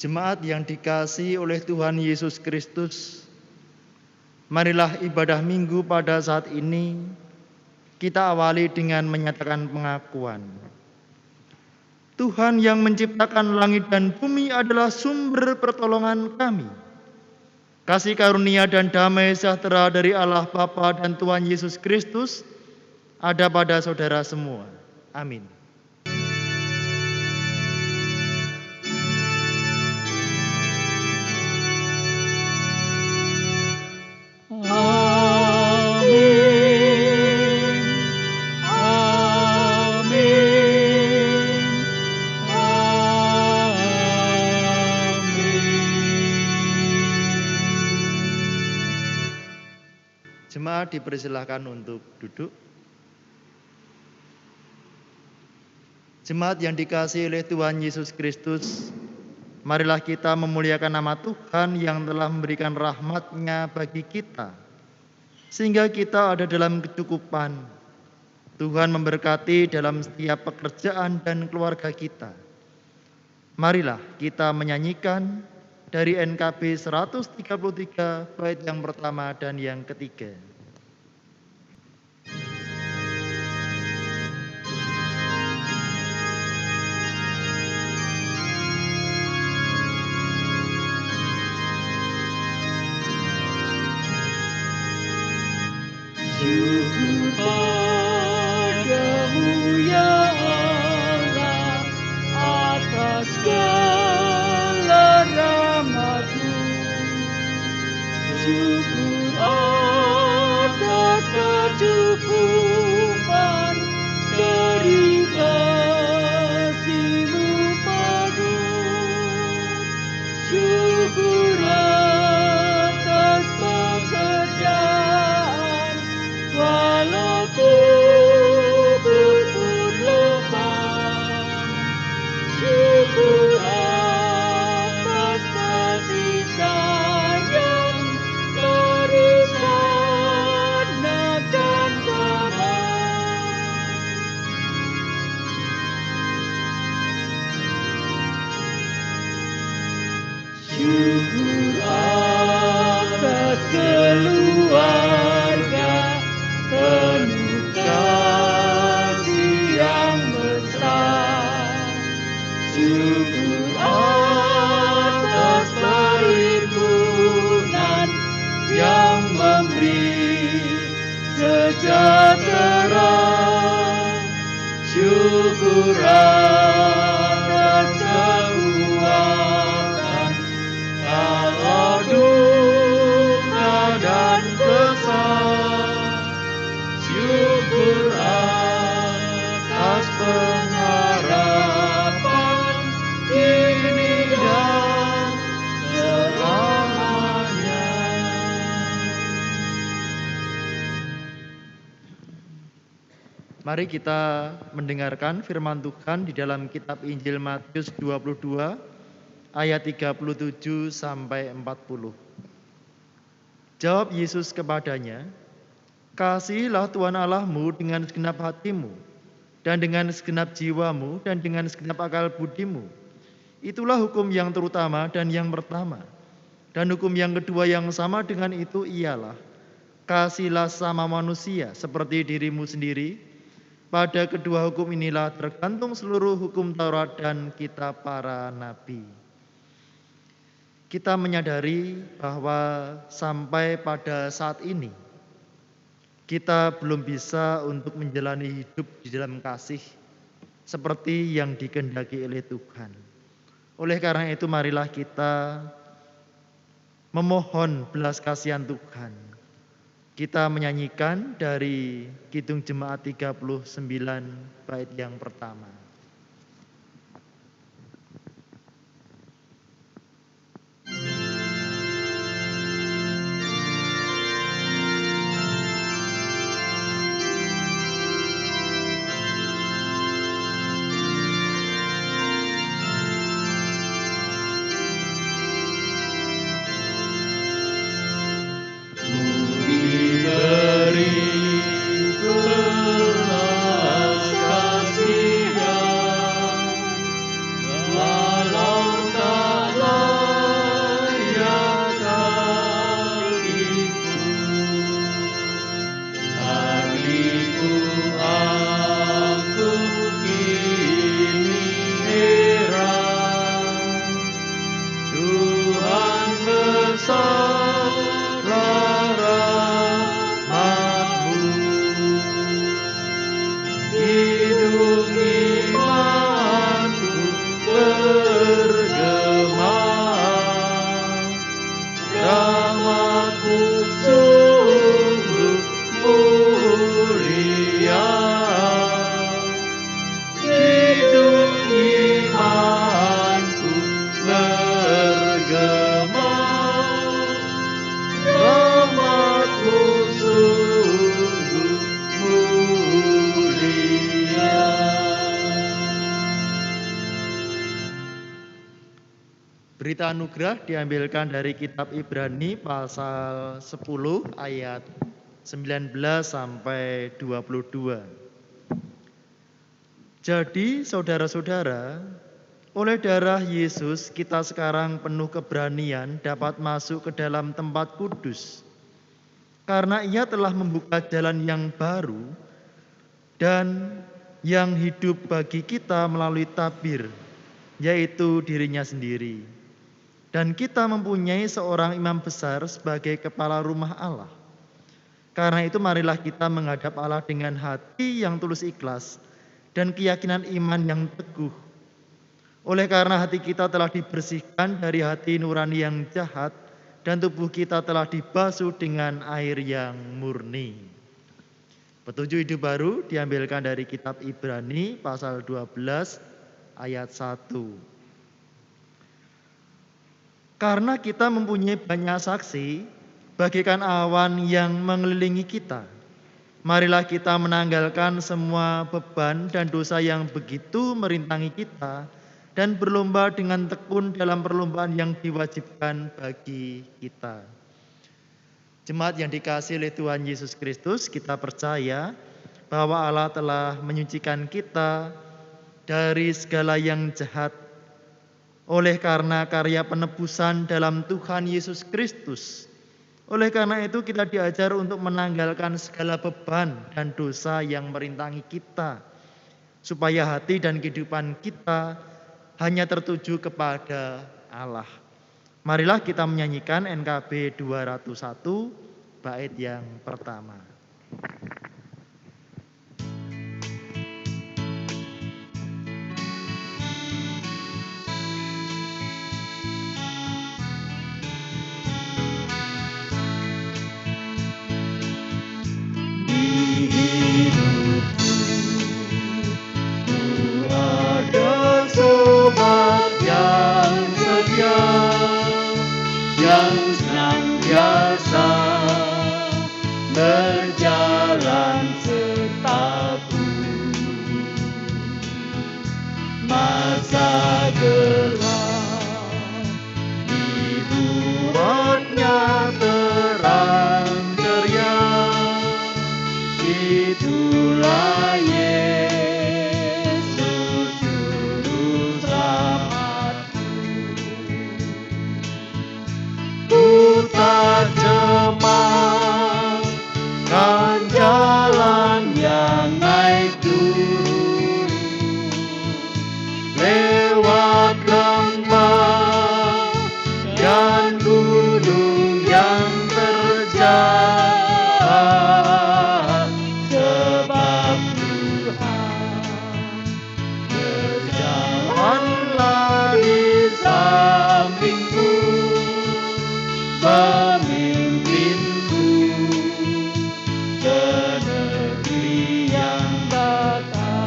Jemaat yang dikasihi oleh Tuhan Yesus Kristus, marilah ibadah Minggu pada saat ini kita awali dengan menyatakan pengakuan. Tuhan yang menciptakan langit dan bumi adalah sumber pertolongan kami. Kasih karunia dan damai sejahtera dari Allah Bapa dan Tuhan Yesus Kristus ada pada saudara semua. Amin. Jemaat dipersilahkan untuk duduk. Jemaat yang dikasihi oleh Tuhan Yesus Kristus, marilah kita memuliakan nama Tuhan yang telah memberikan rahmat-Nya bagi kita, sehingga kita ada dalam kecukupan. Tuhan memberkati dalam setiap pekerjaan dan keluarga kita. Marilah kita menyanyikan dari NKB 133 bait yang pertama dan yang ketiga. Syukur padamu ya Allah atas segala rahmat-Mu. Syukur atas kecukupan dari kasih-Mu penuh. Syukur atas pekerjaan walau kubur pun lepas. Syukur atas kasih sayang terus akan teman. Syukur atas keluarga penuh kasih yang besar. Syukur atas perhimpunan yang memberi sejahtera. Syukur atas kekuatan kalau duka dan kesal. Syukur atas pengharapan kini dan selamanya. Mari kita mendengarkan firman Tuhan di dalam kitab Injil Matius 22 ayat 37 sampai 40. Jawab Yesus kepadanya, "Kasihilah Tuhan Allahmu dengan segenap hatimu, dan dengan segenap jiwamu, dan dengan segenap akal budimu. Itulah hukum yang terutama dan yang pertama. Dan hukum yang kedua yang sama dengan itu ialah, kasihilah sama manusia seperti dirimu sendiri. Pada kedua hukum inilah tergantung seluruh hukum Taurat dan kitab para nabi." Kita menyadari bahwa sampai pada saat ini kita belum bisa untuk menjalani hidup di dalam kasih seperti yang dikehendaki oleh Tuhan. Oleh karena itu marilah kita memohon belas kasihan Tuhan. Kita menyanyikan dari Kidung Jemaat 39 bait yang pertama. Diberi belas kasih Berita anugerah diambilkan dari kitab Ibrani pasal 10 ayat 19 sampai 22. Jadi saudara-saudara, oleh darah Yesus kita sekarang penuh keberanian dapat masuk ke dalam tempat kudus. Karena Ia telah membuka jalan yang baru dan yang hidup bagi kita melalui tabir, yaitu dirinya sendiri. Dan kita mempunyai seorang imam besar sebagai kepala rumah Allah. Karena itu marilah kita menghadap Allah dengan hati yang tulus ikhlas dan keyakinan iman yang teguh. Oleh karena hati kita telah dibersihkan dari hati nurani yang jahat dan tubuh kita telah dibasuh dengan air yang murni. Petunjuk hidup baru diambilkan dari kitab Ibrani pasal 12 ayat 1. Karena kita mempunyai banyak saksi, bagaikan awan yang mengelilingi kita. Marilah kita menanggalkan semua beban dan dosa yang begitu merintangi kita, dan berlomba dengan tekun dalam perlombaan yang diwajibkan bagi kita. Jemaat yang dikasihi oleh Tuhan Yesus Kristus, kita percaya bahwa Allah telah menyucikan kita dari segala yang jahat, oleh karena karya penebusan dalam Tuhan Yesus Kristus. Oleh karena itu kita diajar untuk menanggalkan segala beban dan dosa yang merintangi kita, supaya hati dan kehidupan kita hanya tertuju kepada Allah. Marilah kita menyanyikan NKB 201 bait yang pertama. Berjalan setaku, masa gelap dibuatnya terang ceria. Itulah Yesus juru selamatku. Ku tak cemas kan jalan yang naik turun, lewat lembah dan gunung yang terjal, sebab Tuhan berjalanlah di sampingku, memimpinku ke negeri yang datang.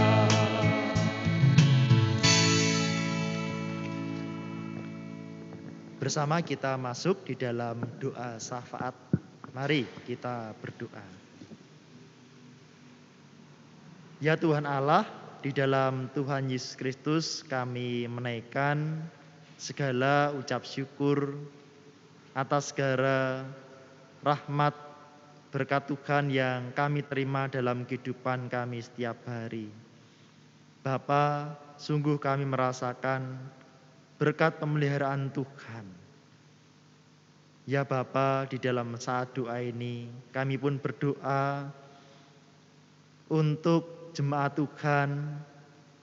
Bersama kita masuk di dalam doa syafaat. Mari kita berdoa. Ya Tuhan Allah, di dalam Tuhan Yesus Kristus kami menaikkan segala ucap syukur atas segala rahmat berkat Tuhan yang kami terima dalam kehidupan kami setiap hari. Bapa, sungguh kami merasakan berkat pemeliharaan Tuhan. Ya Bapa, di dalam saat doa ini kami pun berdoa untuk jemaat Tuhan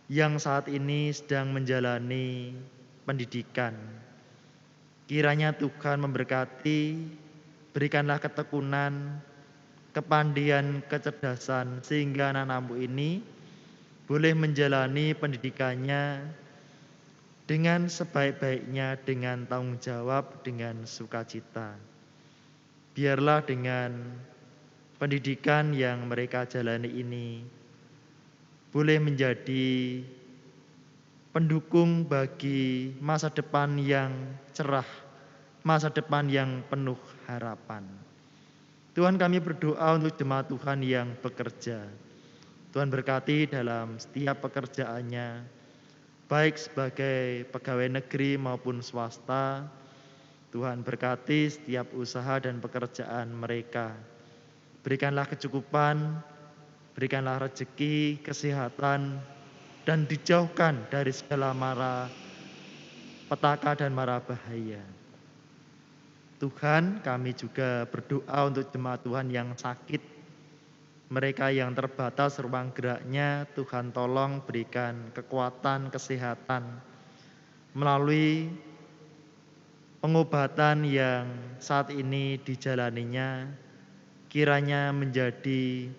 yang saat ini sedang menjalani pendidikan. Kiranya Tuhan memberkati, berikanlah ketekunan, kepandaian, kecerdasan, sehingga anak-anakmu ini boleh menjalani pendidikannya dengan sebaik-baiknya, dengan tanggung jawab, dengan sukacita. Biarlah dengan pendidikan yang mereka jalani ini boleh menjadi pendukung bagi masa depan yang cerah, masa depan yang penuh harapan. Tuhan, kami berdoa untuk jemaat Tuhan yang bekerja. Tuhan berkati dalam setiap pekerjaannya. baik sebagai pegawai negeri maupun swasta. Tuhan berkati setiap usaha dan pekerjaan mereka. Berikanlah kecukupan, berikanlah rezeki, kesehatan, dan dijauhkan dari segala mara petaka dan mara bahaya. Tuhan, kami juga berdoa untuk jemaat Tuhan yang sakit, mereka yang terbatas ruang geraknya. Tuhan tolong berikan kekuatan, kesehatan melalui pengobatan yang saat ini dijalaninya, kiranya menjadi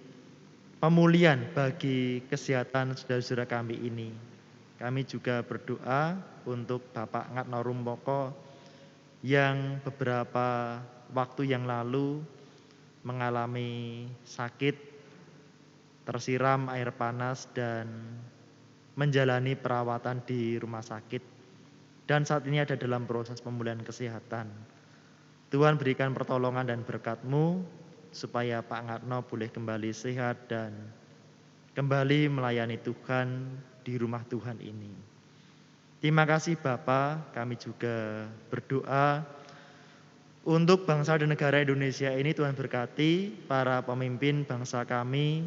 pemulihan bagi kesehatan saudara-saudara kami ini. Kami juga berdoa untuk Bapak Ngatno Rumpoko yang beberapa waktu yang lalu mengalami sakit, tersiram air panas dan menjalani perawatan di rumah sakit. Dan saat ini ada dalam proses pemulihan kesehatan. Tuhan berikan pertolongan dan berkat-Mu supaya Pak Ngatno boleh kembali sehat dan kembali melayani Tuhan di rumah Tuhan ini. Terima kasih Bapa, kami juga berdoa untuk bangsa dan negara Indonesia ini. Tuhan berkati para pemimpin bangsa kami,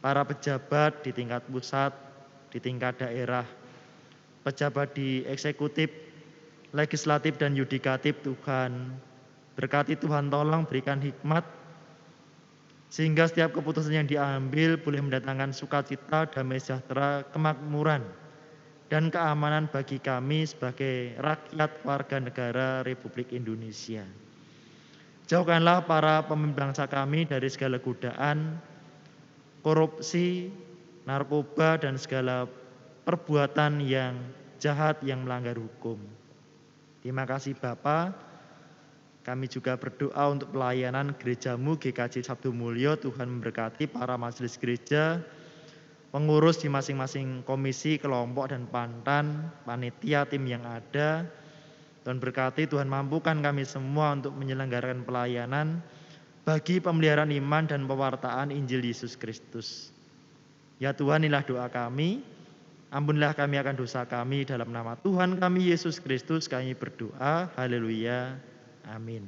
para pejabat di tingkat pusat, di tingkat daerah, pejabat di eksekutif, legislatif dan yudikatif. Tuhan berkati, Tuhan tolong berikan hikmat sehingga setiap keputusan yang diambil boleh mendatangkan sukacita, damai sejahtera, kemakmuran dan keamanan bagi kami sebagai rakyat warga negara Republik Indonesia. Jauhkanlah para pemimpin bangsa kami dari segala godaan, korupsi, narkoba dan segala perbuatan yang jahat yang melanggar hukum. Terima kasih Bapa. Kami juga berdoa untuk pelayanan gerejamu GKJ Sabdo Mulyo. Tuhan memberkati para majelis gereja, pengurus di masing-masing komisi, kelompok dan panitia tim yang ada. Tuhan berkati, Tuhan mampukan kami semua untuk menyelenggarakan pelayanan bagi pemeliharaan iman dan pewartaan Injil Yesus Kristus. Ya Tuhan, inilah doa kami. Ampunilah kami akan dosa kami, dalam nama Tuhan kami Yesus Kristus kami berdoa. Haleluya. Amin.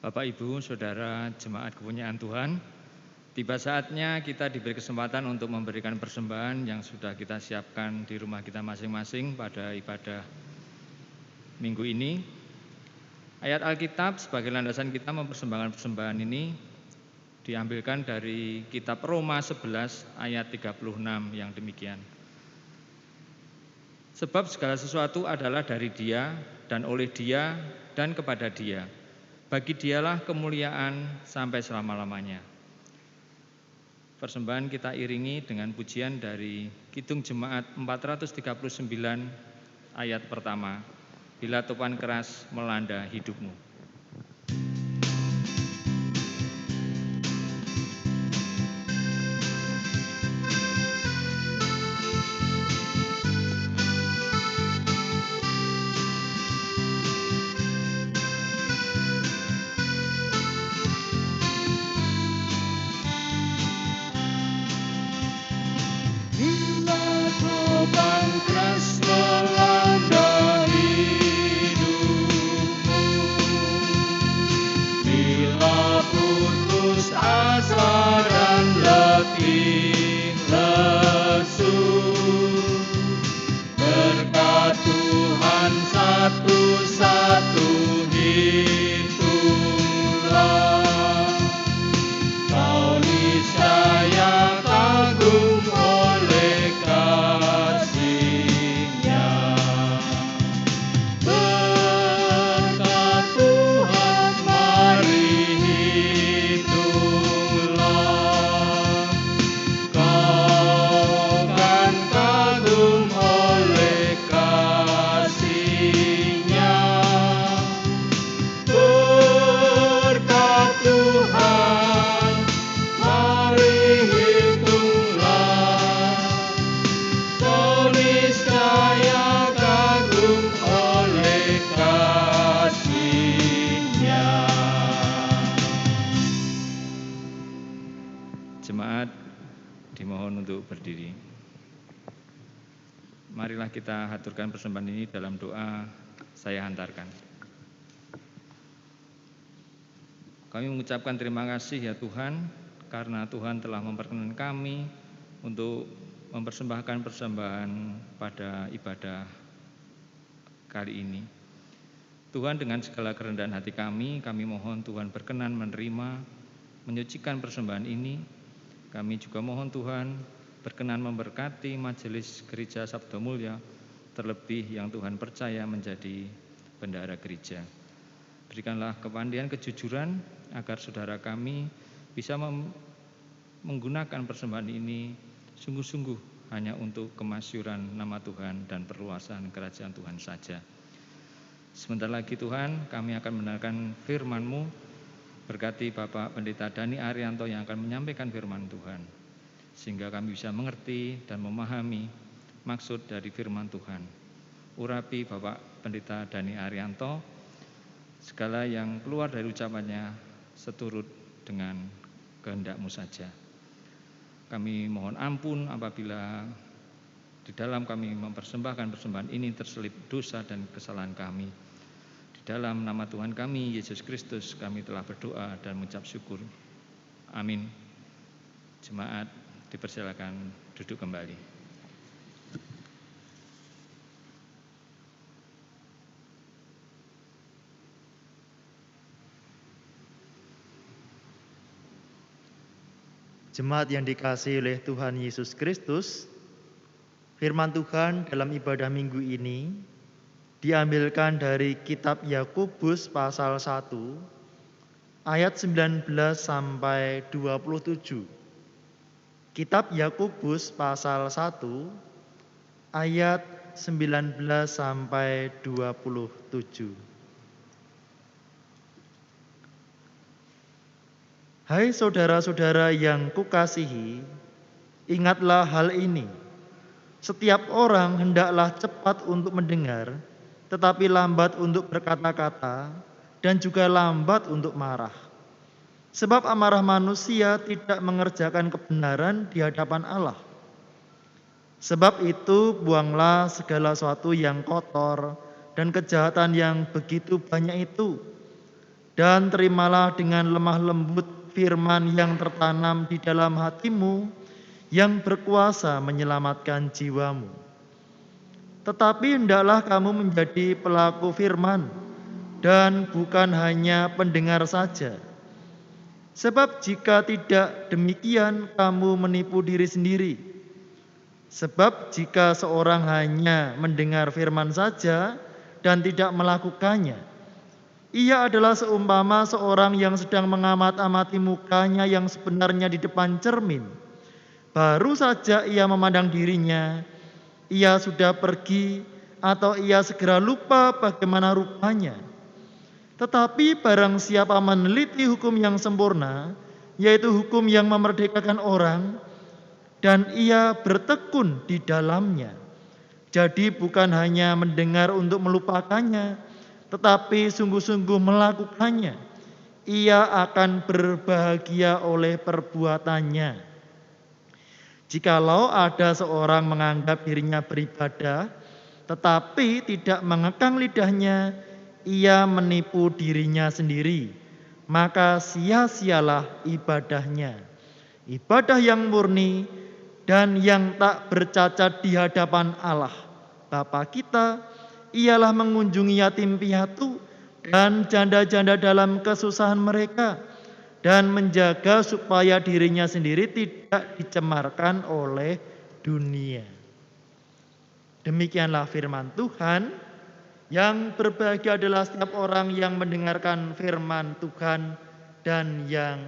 Bapak, Ibu, Saudara, jemaat kepunyaan Tuhan, tiba saatnya kita diberi kesempatan untuk memberikan persembahan yang sudah kita siapkan di rumah kita masing-masing pada ibadah minggu ini. Ayat Alkitab sebagai landasan kita mempersembahkan persembahan ini diambilkan dari kitab Roma 11 ayat 36 yang demikian. Sebab segala sesuatu adalah dari Dia dan oleh Dia dan kepada Dia. Bagi Dialah kemuliaan sampai selama-lamanya. Persembahan kita iringi dengan pujian dari Kidung Jemaat 439 ayat pertama. Bila topan keras melanda hidupmu. Bila topan keras melanda hidupmu, dimohon untuk berdiri. Marilah kita haturkan persembahan ini dalam doa saya hantarkan. Kami mengucapkan terima kasih ya Tuhan, karena Tuhan telah memperkenan kami untuk mempersembahkan persembahan pada ibadah kali ini. Tuhan, dengan segala kerendahan hati kami mohon Tuhan berkenan menerima, menyucikan persembahan ini. Kami juga mohon Tuhan berkenan memberkati majelis gereja Sabda Mulia, terlebih yang Tuhan percaya menjadi bendahara gereja. Berikanlah kepandaian, kejujuran, agar saudara kami bisa menggunakan persembahan ini sungguh-sungguh hanya untuk kemasyuran nama Tuhan dan perluasan kerajaan Tuhan saja. Sebentar lagi Tuhan, kami akan mendengarkan firman-Mu. Berkati Bapak Pendeta Dani Arianto yang akan menyampaikan firman Tuhan, sehingga kami bisa mengerti dan memahami maksud dari firman Tuhan. Urapi Bapak Pendeta Dani Arianto, segala yang keluar dari ucapannya seturut dengan kehendak-Mu saja. Kami mohon ampun apabila di dalam kami mempersembahkan persembahan ini terselip dosa dan kesalahan kami. Dalam nama Tuhan kami, Yesus Kristus, kami telah berdoa dan mengucap syukur. Amin. Jemaat dipersilakan duduk kembali. Jemaat yang dikasihi oleh Tuhan Yesus Kristus, firman Tuhan dalam ibadah minggu ini diambilkan dari kitab Yakobus pasal 1 ayat 19 sampai 27. Kitab Yakobus pasal 1 ayat 19 sampai 27. Hai saudara-saudara yang kukasihi, ingatlah hal ini. Setiap orang hendaklah cepat untuk mendengar, tetapi lambat untuk berkata-kata, dan juga lambat untuk marah. Sebab amarah manusia tidak mengerjakan kebenaran di hadapan Allah. Sebab itu buanglah segala sesuatu yang kotor dan kejahatan yang begitu banyak itu, dan terimalah dengan lemah lembut firman yang tertanam di dalam hatimu, yang berkuasa menyelamatkan jiwamu. Tetapi hendaklah kamu menjadi pelaku firman dan bukan hanya pendengar saja. Sebab jika tidak demikian, kamu menipu diri sendiri. Sebab jika seorang hanya mendengar firman saja dan tidak melakukannya, ia adalah seumpama seorang yang sedang mengamat-amati mukanya yang sebenarnya di depan cermin. Baru saja ia memandang dirinya, ia sudah pergi atau ia segera lupa bagaimana rupanya. Tetapi barang siapa meneliti hukum yang sempurna, yaitu hukum yang memerdekakan orang, dan ia bertekun di dalamnya. Jadi bukan hanya mendengar untuk melupakannya, tetapi sungguh-sungguh melakukannya, ia akan berbahagia oleh perbuatannya. Jikalau ada seorang menganggap dirinya beribadah, tetapi tidak mengekang lidahnya, ia menipu dirinya sendiri. Maka sia-sialah ibadahnya. Ibadah yang murni dan yang tak bercacat di hadapan Allah Bapa kita ialah mengunjungi yatim piatu dan janda-janda dalam kesusahan mereka, dan menjaga supaya dirinya sendiri tidak dicemarkan oleh dunia. Demikianlah firman Tuhan. Yang berbahagia adalah setiap orang yang mendengarkan firman Tuhan dan yang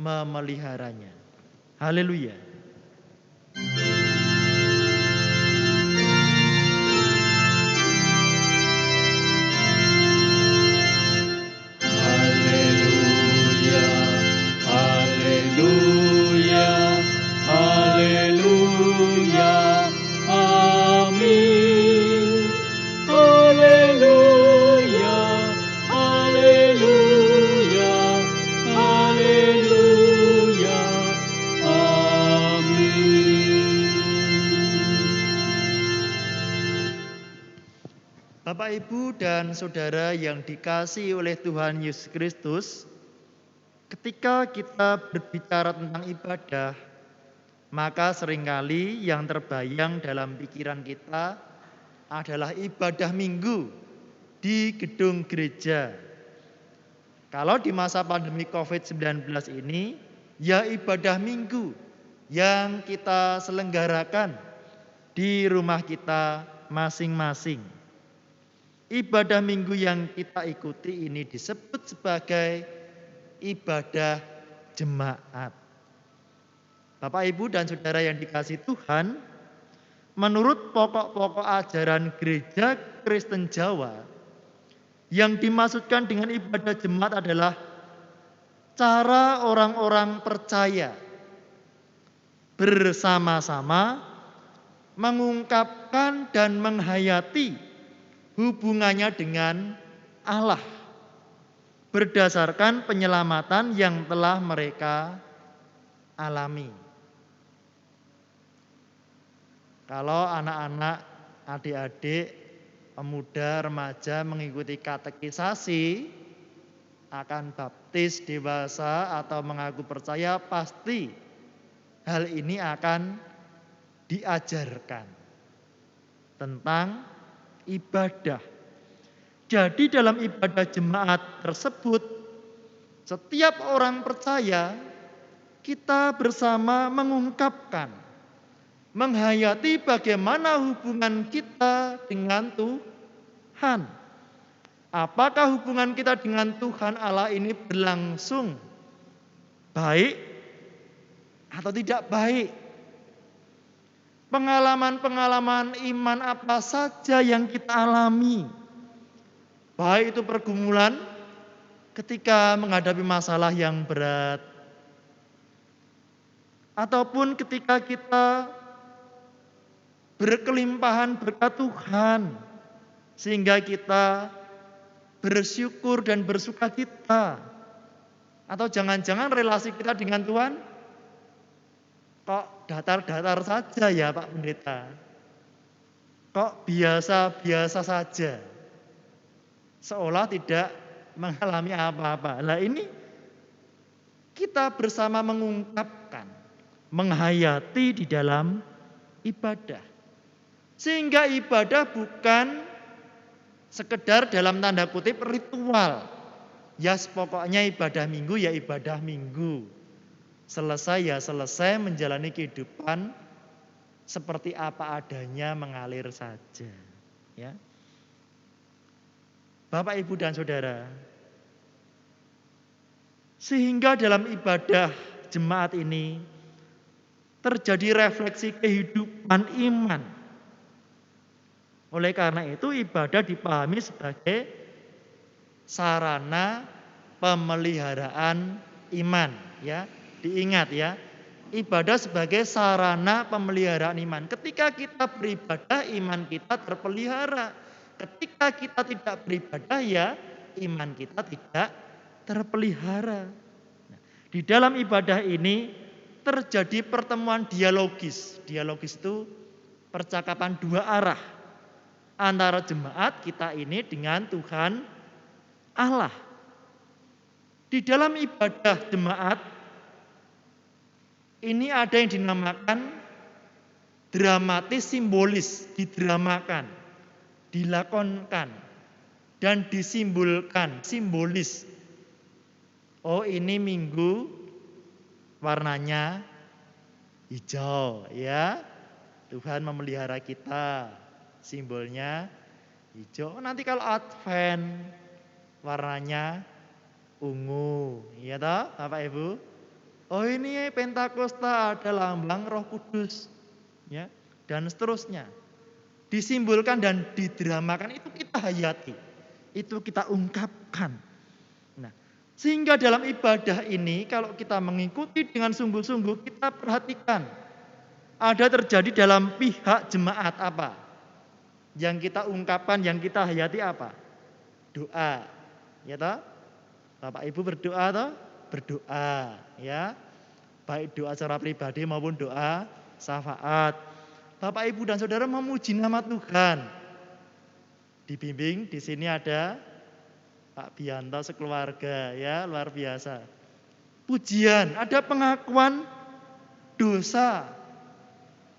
memeliharanya. Haleluya. Bapak, Ibu, dan Saudara yang dikasihi oleh Tuhan Yesus Kristus, ketika kita berbicara tentang ibadah, maka seringkali yang terbayang dalam pikiran kita adalah ibadah minggu di gedung gereja. Kalau di masa pandemi COVID-19 ini, ya ibadah minggu yang kita selenggarakan di rumah kita masing-masing. Ibadah minggu yang kita ikuti ini disebut sebagai ibadah jemaat. Bapak, Ibu, dan Saudara yang dikasihi Tuhan, menurut pokok-pokok ajaran Gereja Kristen Jawa, yang dimaksudkan dengan ibadah jemaat adalah cara orang-orang percaya bersama-sama mengungkapkan dan menghayati hubungannya dengan Allah berdasarkan penyelamatan yang telah mereka alami. Kalau anak-anak, adik-adik, pemuda, remaja mengikuti katekisasi, akan baptis, dewasa, atau mengaku percaya, pasti hal ini akan diajarkan tentang ibadah. Jadi dalam ibadah jemaat tersebut, setiap orang percaya, kita bersama mengungkapkan, menghayati bagaimana hubungan kita dengan Tuhan. Apakah hubungan kita dengan Tuhan Allah ini berlangsung baik atau tidak baik? Pengalaman-pengalaman iman apa saja yang kita alami? Baik itu pergumulan ketika menghadapi masalah yang berat, ataupun ketika kita berkelimpahan berkat Tuhan, sehingga kita bersyukur dan bersukacita. Atau jangan-jangan relasi kita dengan Tuhan kok datar-datar saja ya Pak Pendeta. Kok biasa-biasa saja. Seolah tidak mengalami apa-apa. Nah ini kita bersama mengungkapkan, menghayati di dalam ibadah. Sehingga ibadah bukan sekedar dalam tanda kutip ritual. Ya pokoknya ibadah minggu ya ibadah minggu. Selesai ya selesai menjalani kehidupan seperti apa adanya mengalir saja. Ya. Bapak, Ibu, dan Saudara. Sehingga dalam ibadah jemaat ini terjadi refleksi kehidupan iman. Oleh karena itu ibadah dipahami sebagai sarana pemeliharaan iman, ya. Diingat ya. Ibadah sebagai sarana pemeliharaan iman. Ketika kita beribadah, iman kita terpelihara. Ketika kita tidak beribadah, ya iman kita tidak terpelihara. Nah, di dalam ibadah ini terjadi pertemuan dialogis. Dialogis itu percakapan dua arah antara jemaat kita ini dengan Tuhan Allah. Di dalam ibadah jemaat ini ada yang dinamakan dramatis simbolis, didramakan, dilakonkan, dan disimbolkan, simbolis. Oh ini minggu warnanya hijau ya. Tuhan memelihara kita, simbolnya hijau. Nanti kalau Advent warnanya ungu, ya toh Bapak Ibu? Oh ini Pentakosta ada lambang Roh Kudus, ya, dan seterusnya. Disimbolkan dan didramakan itu kita hayati, itu kita ungkapkan. Nah, sehingga dalam ibadah ini kalau kita mengikuti dengan sungguh-sungguh kita perhatikan ada terjadi dalam pihak jemaat apa? Yang kita ungkapkan, yang kita hayati apa? Doa, ya toh? Bapak Ibu berdoa toh? Berdoa, ya. Baik doa secara pribadi maupun doa syafaat. Bapak, Ibu, dan Saudara memuji nama Tuhan. Dibimbing di sini ada Pak Bianto sekeluarga ya, luar biasa. Pujian, ada pengakuan dosa.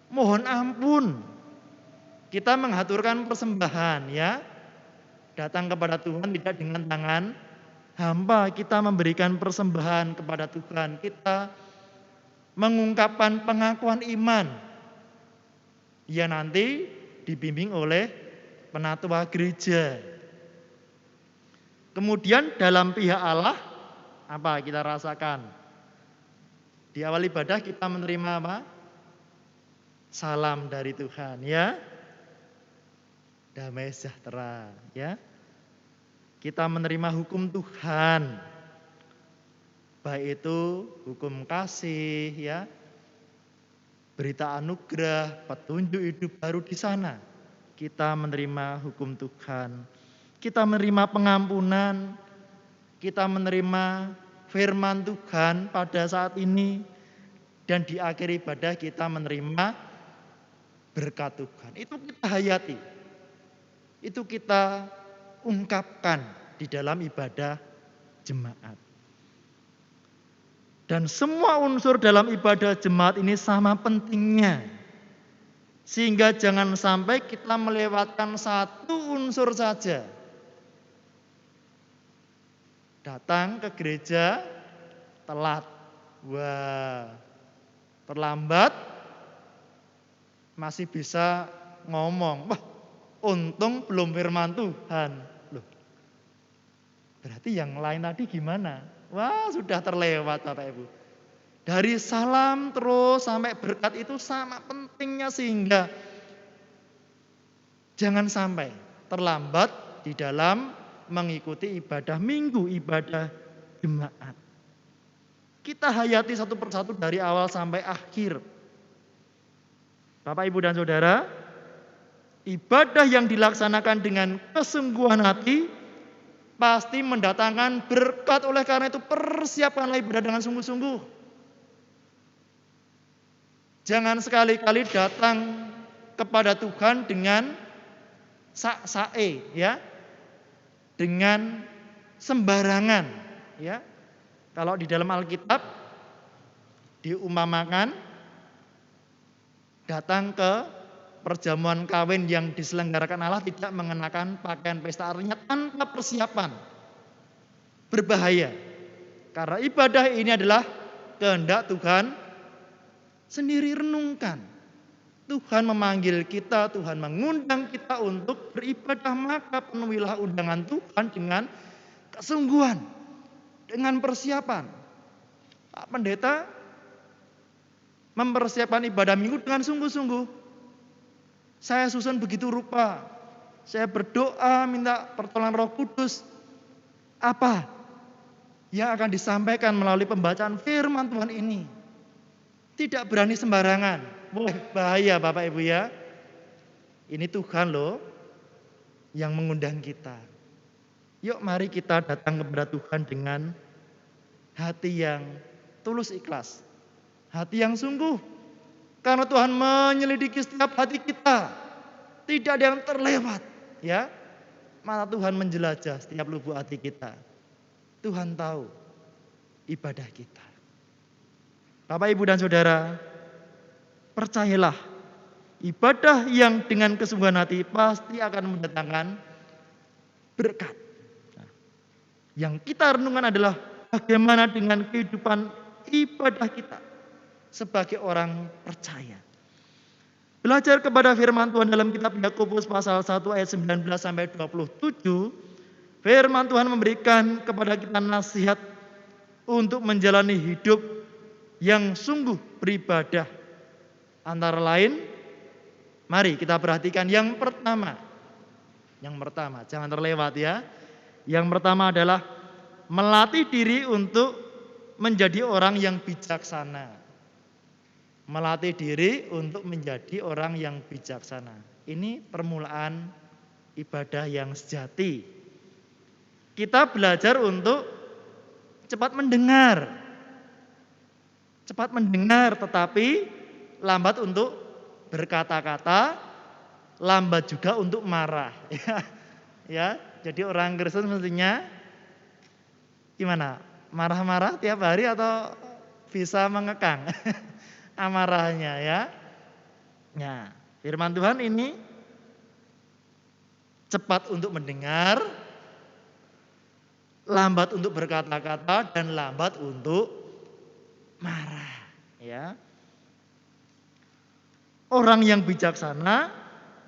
Mohon ampun. Kita mengaturkan persembahan ya. Datang kepada Tuhan tidak dengan tangan hampa, kita memberikan persembahan kepada Tuhan. Kita mengungkapkan pengakuan iman. Ya nanti dibimbing oleh penatua gereja. Kemudian dalam pihak Allah, apa kita rasakan? Di awal ibadah kita menerima apa? Salam dari Tuhan ya. Damai sejahtera ya. Kita menerima hukum Tuhan. Baik itu hukum kasih ya. Berita anugerah, petunjuk hidup baru di sana. Kita menerima hukum Tuhan. Kita menerima pengampunan. Kita menerima firman Tuhan pada saat ini. Dan di akhir ibadah kita menerima berkat Tuhan. Itu kita hayati. Itu kita ungkapkan di dalam ibadah jemaat. Dan semua unsur dalam ibadah jemaat ini sama pentingnya. Sehingga jangan sampai kita melewatkan satu unsur saja. Datang ke gereja telat. Wah, terlambat masih bisa ngomong. Wah, untung belum firman Tuhan. Loh, berarti yang lain tadi gimana? Wah, sudah terlewat Bapak Ibu. Dari salam terus sampai berkat itu sama pentingnya sehingga jangan sampai terlambat di dalam mengikuti ibadah minggu, ibadah jemaat. Kita hayati satu persatu dari awal sampai akhir. Bapak, Ibu, dan Saudara, ibadah yang dilaksanakan dengan kesungguhan hati pasti mendatangkan berkat. Oleh karena itu persiapkanlah ibadah dengan sungguh-sungguh. Jangan sekali-kali datang kepada Tuhan dengan sak-sae ya. Dengan sembarangan ya. Kalau di dalam Alkitab diumpamakan datang ke perjamuan kawin yang diselenggarakan Allah tidak mengenakan pakaian pesta, artinya tanpa persiapan. Berbahaya. Karena ibadah ini adalah kehendak Tuhan sendiri. Renungkan. Tuhan memanggil kita, Tuhan mengundang kita untuk beribadah, maka penuhilah undangan Tuhan dengan kesungguhan, dengan persiapan. Pak Pendeta mempersiapkan ibadah minggu dengan sungguh-sungguh. Saya susun begitu rupa. Saya berdoa minta pertolongan Roh Kudus. Apa yang akan disampaikan melalui pembacaan firman Tuhan ini? Tidak berani sembarangan. Boleh bahaya Bapak Ibu ya. Ini Tuhan loh yang mengundang kita. Yuk mari kita datang kepada Tuhan dengan hati yang tulus ikhlas. Hati yang sungguh. Karena Tuhan menyelidiki setiap hati kita. Tidak ada yang terlewat. Ya, mata Tuhan menjelajah setiap lubuk hati kita. Tuhan tahu ibadah kita. Bapak, Ibu, dan Saudara, percayalah, ibadah yang dengan kesungguhan hati pasti akan mendatangkan berkat. Nah, yang kita renungkan adalah bagaimana dengan kehidupan ibadah kita sebagai orang percaya. Belajar kepada firman Tuhan dalam kitab Yakobus pasal 1 ayat 19 sampai 27. Firman Tuhan memberikan kepada kita nasihat untuk menjalani hidup yang sungguh beribadah. Antara lain, mari kita perhatikan yang pertama. Yang pertama, jangan terlewat ya. Yang pertama adalah melatih diri untuk menjadi orang yang bijaksana. Melatih diri untuk menjadi orang yang bijaksana. Ini permulaan ibadah yang sejati. Kita belajar untuk cepat mendengar. Cepat mendengar tetapi lambat untuk berkata-kata, lambat juga untuk marah. Ya, jadi orang Kristen mestinya gimana? Marah-marah tiap hari atau bisa mengekang amarahnya ya? Nah, firman Tuhan ini cepat untuk mendengar, lambat untuk berkata-kata, dan lambat untuk marah. Ya, orang yang bijaksana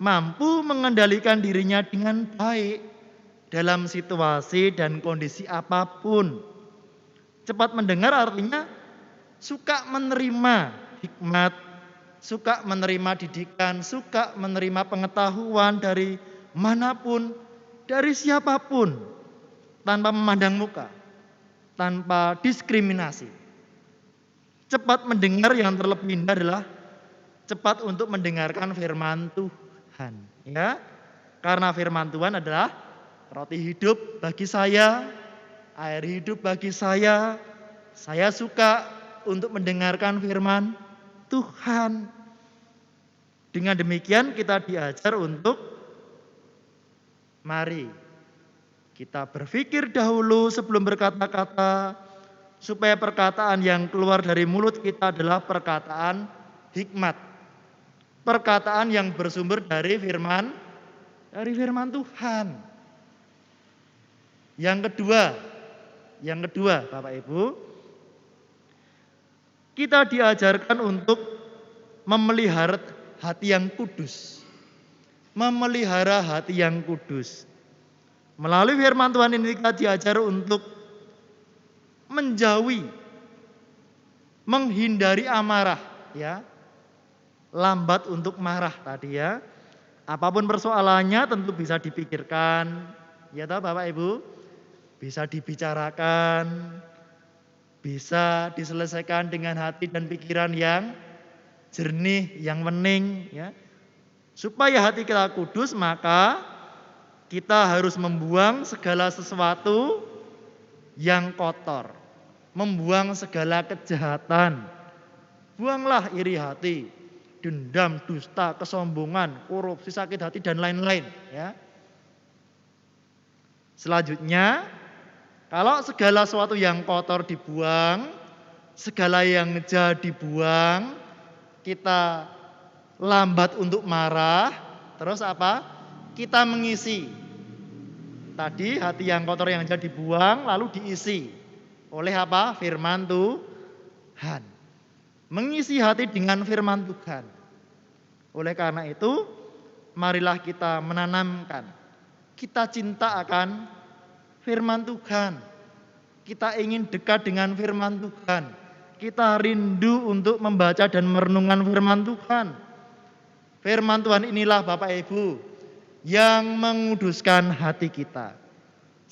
mampu mengendalikan dirinya dengan baik dalam situasi dan kondisi apapun. Cepat mendengar artinya suka menerima hikmat, suka menerima didikan, suka menerima pengetahuan dari manapun, dari siapapun, tanpa memandang muka, tanpa diskriminasi. Cepat mendengar yang terlebih indah adalah cepat untuk mendengarkan firman Tuhan. Ya, karena firman Tuhan adalah roti hidup bagi saya, air hidup bagi saya. Saya suka untuk mendengarkan firman Tuhan. Dengan demikian kita diajar untuk mari kita berpikir dahulu sebelum berkata-kata, supaya perkataan yang keluar dari mulut kita adalah perkataan hikmat. Perkataan yang bersumber dari firman Tuhan. Yang kedua, Bapak Ibu, kita diajarkan untuk memelihara hati yang kudus. Memelihara hati yang kudus. Melalui firman Tuhan ini kita diajar untuk menjauhi, menghindari amarah, ya. Lambat untuk marah tadi ya. Apapun persoalannya tentu bisa dipikirkan, ya toh Bapak Ibu, bisa dibicarakan, bisa diselesaikan dengan hati dan pikiran yang jernih, yang bening, ya. Supaya hati kita kudus, maka kita harus membuang segala sesuatu yang kotor, membuang segala kejahatan. Buanglah iri hati, dendam, dusta, kesombongan, korupsi, sakit hati, dan lain-lain. Ya. Selanjutnya, kalau segala sesuatu yang kotor dibuang, segala yang jahat dibuang, kita lambat untuk marah, terus apa? Kita mengisi. Tadi hati yang kotor yang jahat dibuang, lalu diisi oleh apa? Firman Tuhan. Mengisi hati dengan firman Tuhan. Oleh karena itu, marilah kita menanamkan, kita cinta akan firman Tuhan. Kita ingin dekat dengan firman Tuhan. Kita rindu untuk membaca dan merenungkan firman Tuhan. Firman Tuhan inilah Bapak Ibu yang menguduskan hati kita,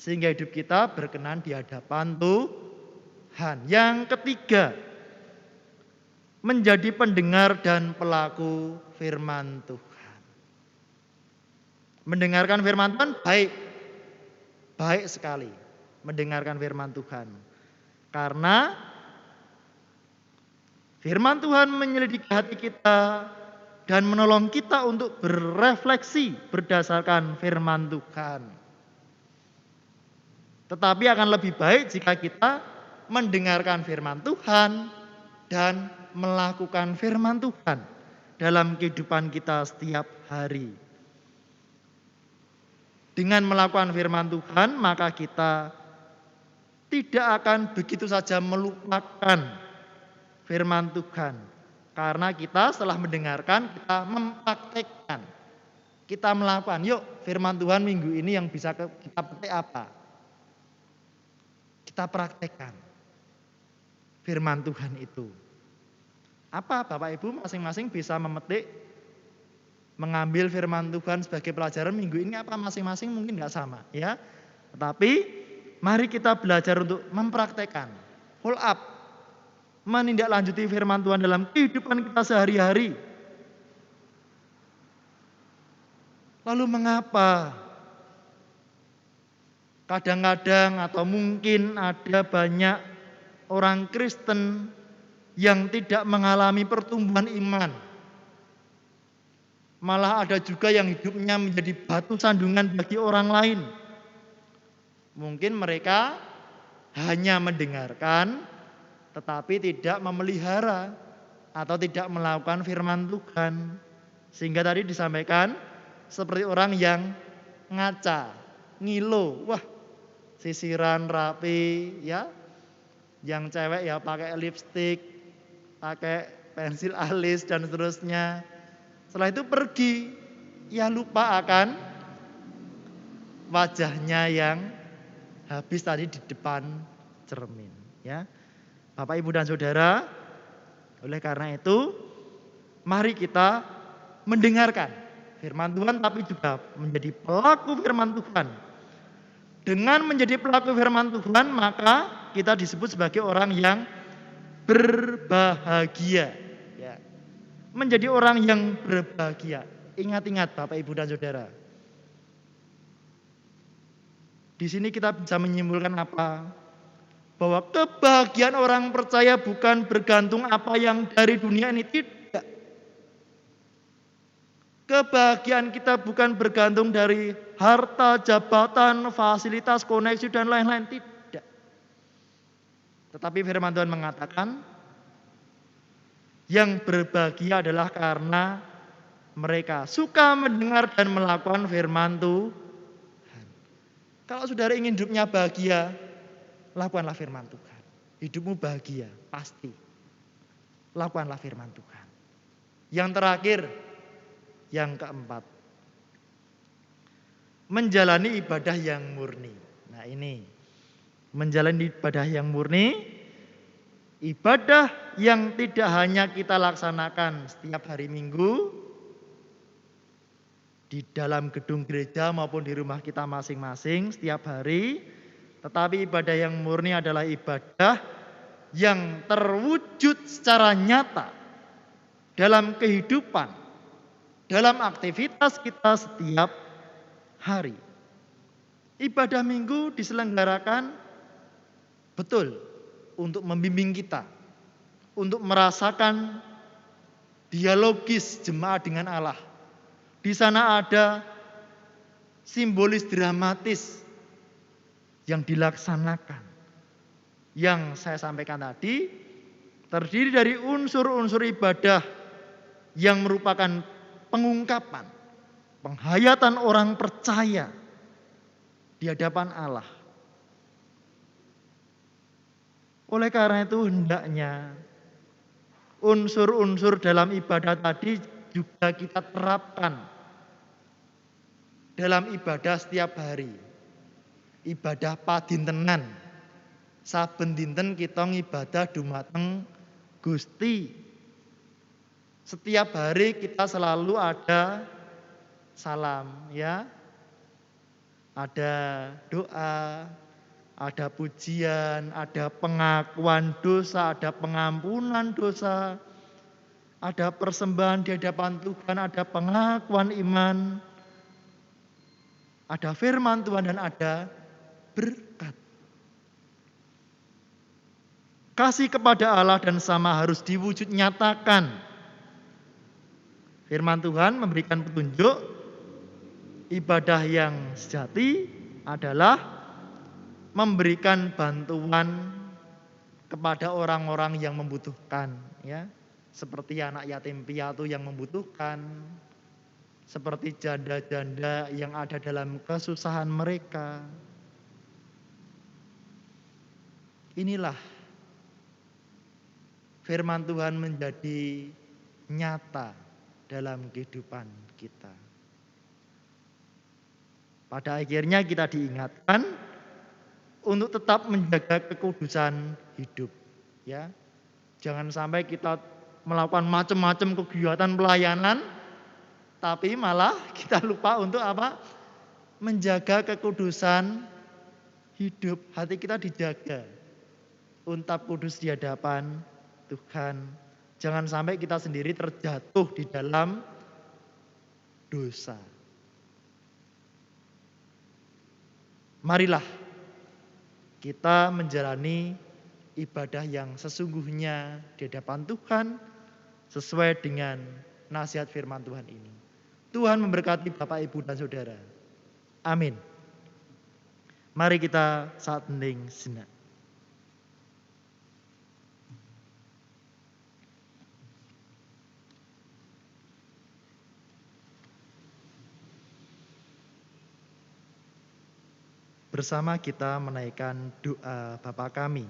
sehingga hidup kita berkenan di hadapan Tuhan. Yang ketiga, menjadi pendengar dan pelaku firman Tuhan. Mendengarkan firman Tuhan baik sekali mendengarkan firman Tuhan. Karena firman Tuhan menyelidiki hati kita dan menolong kita untuk berefleksi berdasarkan firman Tuhan. Tetapi akan lebih baik jika kita mendengarkan firman Tuhan dan melakukan firman Tuhan dalam kehidupan kita setiap hari. Dengan melakukan firman Tuhan, maka kita tidak akan begitu saja melupakan firman Tuhan. Karena kita setelah mendengarkan, kita mempraktekkan. Kita melakukan, yuk firman Tuhan minggu ini yang bisa kita petik apa? Kita praktekkan firman Tuhan itu. Apa Bapak Ibu masing-masing bisa memetik, mengambil firman Tuhan sebagai pelajaran minggu ini apa masing-masing mungkin nggak sama ya. Tetapi mari kita belajar untuk mempraktekkan, follow up, menindaklanjuti firman Tuhan dalam kehidupan kita sehari-hari. Lalu mengapa kadang-kadang atau mungkin ada banyak orang Kristen yang tidak mengalami pertumbuhan iman? Malah ada juga yang hidupnya menjadi batu sandungan bagi orang lain. Mungkin mereka hanya mendengarkan tetapi tidak memelihara atau tidak melakukan firman Tuhan. Sehingga tadi disampaikan seperti orang yang ngaca, ngilo, wah sisiran rapi ya. Yang cewek ya pakai lipstik, pakai pensil alis dan seterusnya. Setelah itu pergi, ya lupa akan wajahnya yang habis tadi di depan cermin ya. Bapak, Ibu dan Saudara, oleh karena itu mari kita mendengarkan firman Tuhan tapi juga menjadi pelaku firman Tuhan. Dengan menjadi pelaku firman Tuhan maka kita disebut sebagai orang yang berbahagia ya. Menjadi orang yang berbahagia. Ingat-ingat Bapak, Ibu dan Saudara. Di sini kita bisa menyimpulkan apa? Bahwa kebahagiaan orang percaya bukan bergantung apa yang dari dunia ini, tidak. Kebahagiaan kita bukan bergantung dari harta, jabatan, fasilitas, koneksi dan lain-lain, tidak. Tetapi firman Tuhan mengatakan yang berbahagia adalah karena mereka suka mendengar dan melakukan firman Tuhan. Kalau saudara ingin hidupnya bahagia, lakukanlah firman Tuhan. Hidupmu bahagia, pasti. Lakukanlah firman Tuhan. Yang terakhir, yang keempat. Menjalani ibadah yang murni. Nah ini, menjalani ibadah yang murni, ibadah yang tidak hanya kita laksanakan setiap hari Minggu, di dalam gedung gereja maupun di rumah kita masing-masing setiap hari, tetapi ibadah yang murni adalah ibadah yang terwujud secara nyata dalam kehidupan, dalam aktivitas kita setiap hari. Ibadah Minggu diselenggarakan betul untuk membimbing kita, untuk merasakan dialogis jemaat dengan Allah. Di sana ada simbolis dramatis yang dilaksanakan. Yang saya sampaikan tadi terdiri dari unsur-unsur ibadah yang merupakan pengungkapan, penghayatan orang percaya di hadapan Allah. Oleh karena itu hendaknya unsur-unsur dalam ibadah tadi juga kita terapkan dalam ibadah setiap hari. Ibadah padintenan. Saben dinten kita ngibadah dumateng Gusti. Setiap hari kita selalu ada salam ya. Ada doa, ada pujian, ada pengakuan dosa, ada pengampunan dosa, ada persembahan di hadapan Tuhan, ada pengakuan iman, ada firman Tuhan dan ada berkat. Kasih kepada Allah dan sama harus diwujud nyatakan. Firman Tuhan memberikan petunjuk ibadah yang sejati adalah memberikan bantuan kepada orang-orang yang membutuhkan ya. Seperti anak yatim piatu yang membutuhkan, seperti janda-janda yang ada dalam kesusahan mereka. Inilah firman Tuhan menjadi nyata dalam kehidupan kita. Pada akhirnya kita diingatkan untuk tetap menjaga kekudusan hidup, ya. Jangan sampai kita melakukan macam-macam kegiatan pelayanan, tapi malah kita lupa untuk apa? Menjaga kekudusan hidup. Hati kita dijaga. Untap kudus di hadapan Tuhan. Jangan sampai kita sendiri terjatuh di dalam dosa. Marilah kita menjalani ibadah yang sesungguhnya di hadapan Tuhan sesuai dengan nasihat firman Tuhan ini. Tuhan memberkati Bapak, Ibu, dan Saudara. Amin. Mari kita saat hening sejenak. Bersama kita menaikkan doa Bapa kami.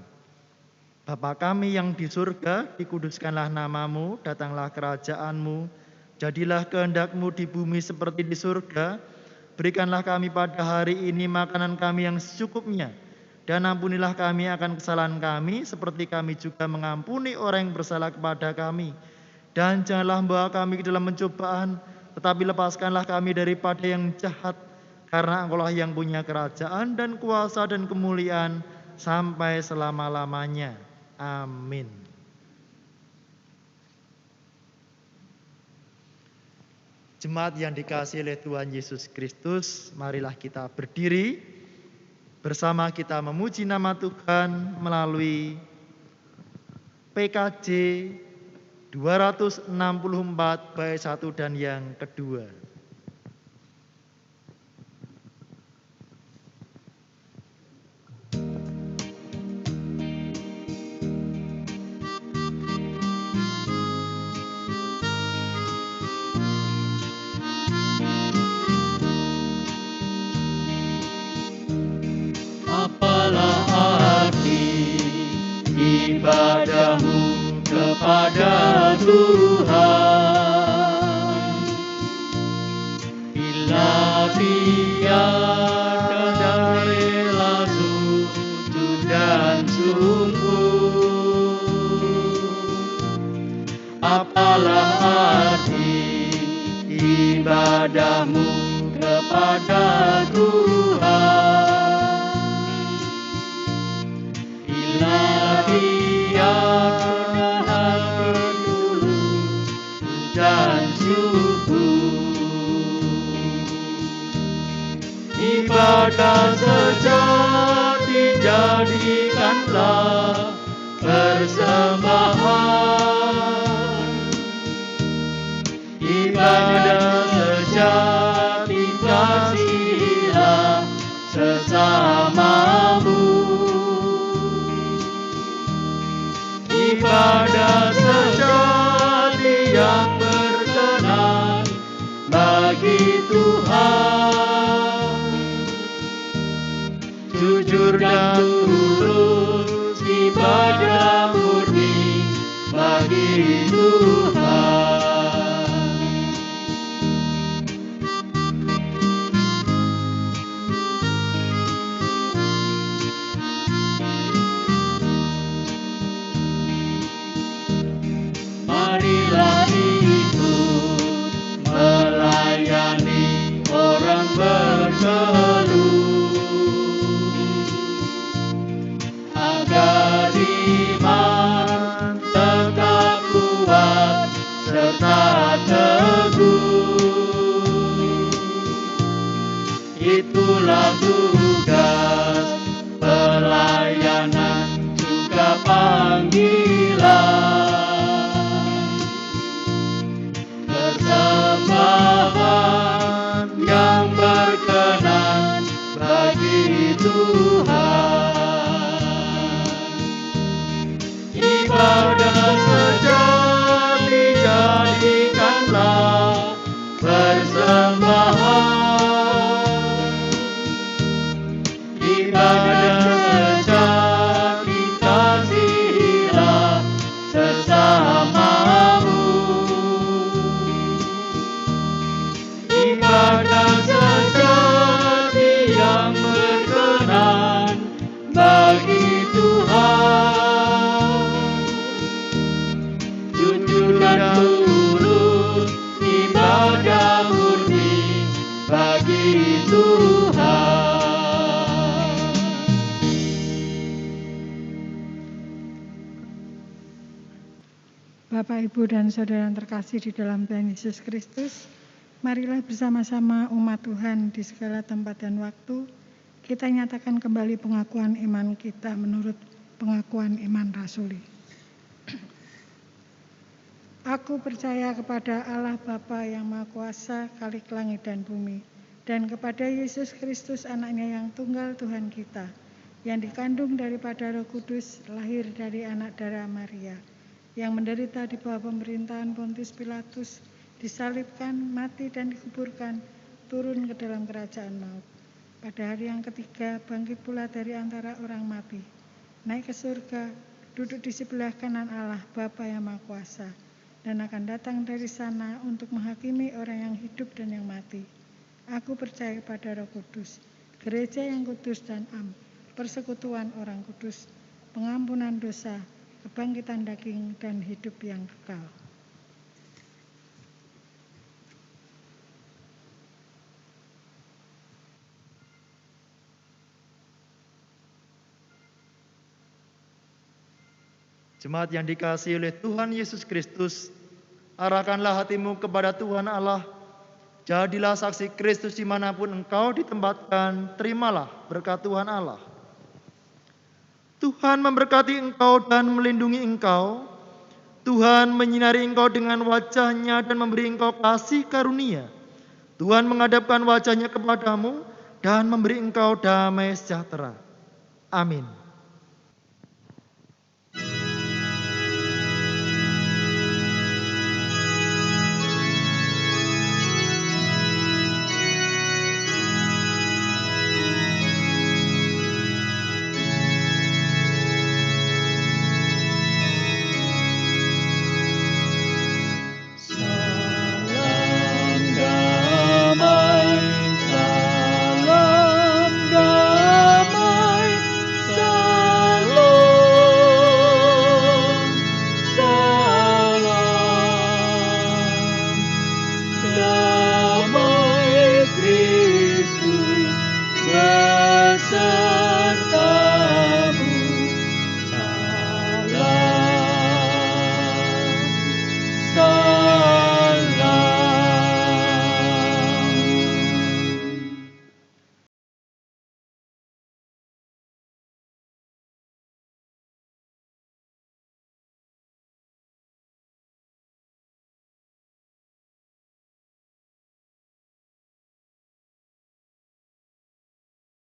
Bapa kami yang di surga, dikuduskanlah namamu, datanglah kerajaanmu, jadilah kehendak-Mu di bumi seperti di surga. Berikanlah kami pada hari ini makanan kami yang secukupnya, dan ampunilah kami akan kesalahan kami, seperti kami juga mengampuni orang yang bersalah kepada kami. Dan janganlah membawa kami ke dalam pencobaan, tetapi lepaskanlah kami daripada yang jahat, karena Engkau-lah yang punya kerajaan dan kuasa dan kemuliaan sampai selama-lamanya. Amin. Jemaat yang dikasihi oleh Tuhan Yesus Kristus, marilah kita berdiri bersama kita memuji nama Tuhan melalui PKJ 264 bait 1 dan yang kedua. Apalah arti ibadahmu kepada Tuhan, bila biarkan dan rela sujud dan sungguh. Apalah arti ibadahmu kepada Tuhan, biarkan tulus dan syukur. Ibadah sejati jadikanlah persembahan. Ibadah sejati kasihilah sesamamu. Ibadah sejati yang berkenan bagi Tuhan, jujur dan tulus, ibadah murni bagi Tuhan. Marilah ikut melayani orang berkeluh, agar iman tetap kuat serta teguh. Itulah tugas pelayanan juga panggilan. Persembahan yang berkenan bagi Tuhan. Ibadah sejati jadikanlah persembahan. Ibadah sejati kasihilah sesamamu. Ibadah sejati yang berkenan bagi Tuhan, jujur dan tulus, ibadah murni bagi Tuhan. Bapak, Ibu, dan Saudara yang terkasih di dalam Tuhan Yesus Kristus, marilah bersama-sama umat Tuhan di segala tempat dan waktu, kita nyatakan kembali pengakuan iman kita menurut pengakuan iman rasuli. Aku percaya kepada Allah Bapa yang Maha Kuasa, Khalik langit dan bumi, dan kepada Yesus Kristus anaknya yang tunggal Tuhan kita, yang dikandung daripada Roh Kudus, lahir dari anak darah Maria, yang menderita di bawah pemerintahan Pontius Pilatus, disalibkan, mati dan dikuburkan, turun ke dalam kerajaan maut. Pada hari yang ketiga, bangkit pula dari antara orang mati, naik ke surga, duduk di sebelah kanan Allah Bapa yang Maha Kuasa, dan akan datang dari sana untuk menghakimi orang yang hidup dan yang mati. Aku percaya kepada Roh Kudus, gereja yang kudus dan am, persekutuan orang kudus, pengampunan dosa, kebangkitan daging, dan hidup yang kekal. Jemaat yang dikasihi oleh Tuhan Yesus Kristus, arahkanlah hatimu kepada Tuhan Allah. Jadilah saksi Kristus dimanapun engkau ditempatkan, terimalah berkat Tuhan Allah. Tuhan memberkati engkau dan melindungi engkau. Tuhan menyinari engkau dengan wajah-Nya dan memberi engkau kasih karunia. Tuhan menghadapkan wajah-Nya kepadamu dan memberi engkau damai sejahtera. Amin.